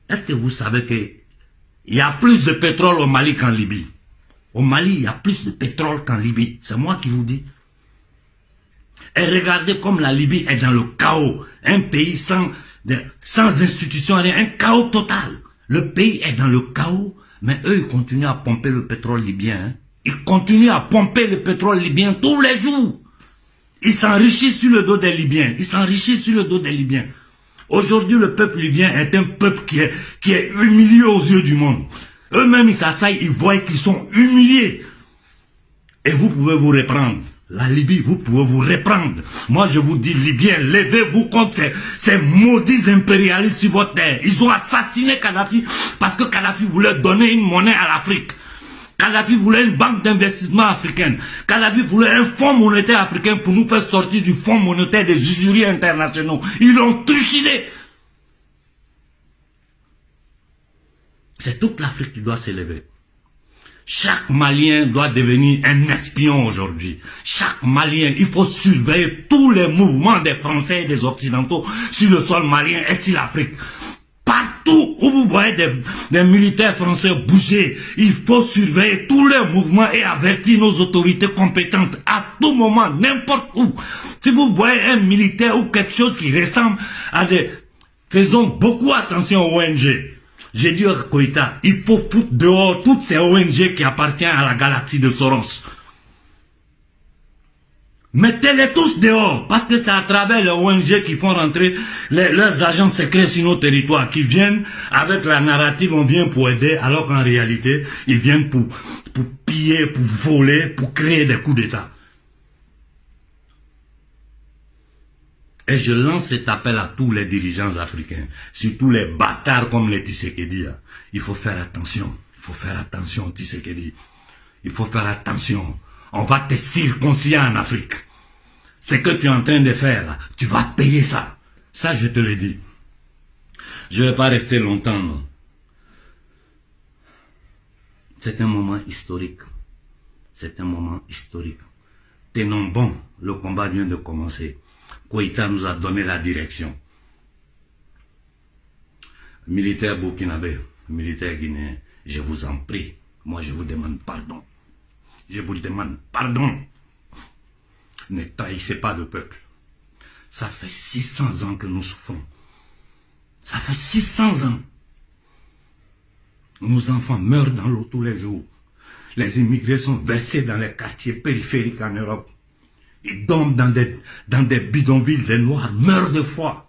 Est-ce que vous savez qu'il y a plus de pétrole au Mali qu'en Libye? Au Mali, il y a plus de pétrole qu'en Libye. C'est moi qui vous dis. Et regardez comme la Libye est dans le chaos. Un pays sans institutions, un chaos total. Le pays est dans le chaos, mais eux, ils continuent à pomper le pétrole libyen. Hein. Ils continuent à pomper le pétrole libyen tous les jours. Ils s'enrichissent sur le dos des Libyens. Ils s'enrichissent sur le dos des Libyens. Aujourd'hui, le peuple libyen est un peuple qui est humilié aux yeux du monde. Eux-mêmes, ils s'assaillent, ils voient qu'ils sont humiliés. Et vous pouvez vous reprendre. La Libye, vous pouvez vous reprendre. Moi, je vous dis, Libyens, levez-vous contre ces maudits impérialistes sur votre terre. Ils ont assassiné Kadhafi parce que Kadhafi voulait donner une monnaie à l'Afrique. Kadhafi voulait une banque d'investissement africaine. Kadhafi voulait un fonds monétaire africain pour nous faire sortir du fonds monétaire des usuriers internationaux. Ils l'ont trucidé. C'est toute l'Afrique qui doit s'élever. Chaque Malien doit devenir un espion aujourd'hui. Chaque Malien, il faut surveiller tous les mouvements des Français et des Occidentaux sur le sol malien et sur l'Afrique. Partout où vous voyez des militaires français bouger, il faut surveiller tous les mouvements et avertir nos autorités compétentes à tout moment, n'importe où. Si vous voyez un militaire ou quelque chose qui ressemble à des... Faisons beaucoup attention aux ONG. J'ai dit à Koïta, il faut foutre dehors toutes ces ONG qui appartiennent à la galaxie de Soros. Mettez-les tous dehors, parce que c'est à travers les ONG qui font rentrer leurs agents secrets sur nos territoires, qui viennent avec la narrative, on vient pour aider, alors qu'en réalité, ils viennent pour piller, pour voler, pour créer des coups d'État. Et je lance cet appel à tous les dirigeants africains, surtout les bâtards comme les Tshisekedi. Il faut faire attention. Il faut faire attention, Tshisekedi. Il faut faire attention. On va te circoncire en Afrique. Ce que tu es en train de faire, là, tu vas payer ça. Ça, je te le dis. Je ne vais pas rester longtemps. Non. C'est un moment historique. C'est un moment historique. Tenons bon, le combat vient de commencer. Koïta nous a donné la direction. Militaire burkinabé, militaire guinéen, je vous en prie, moi je vous demande pardon. Je vous demande pardon. Ne trahissez pas le peuple. Ça fait 600 ans que nous souffrons. Ça fait 600 ans. Nos enfants meurent dans l'eau tous les jours. Les immigrés sont versés dans les quartiers périphériques en Europe. Ils dorment dans des bidonvilles, des Noirs meurent de froid.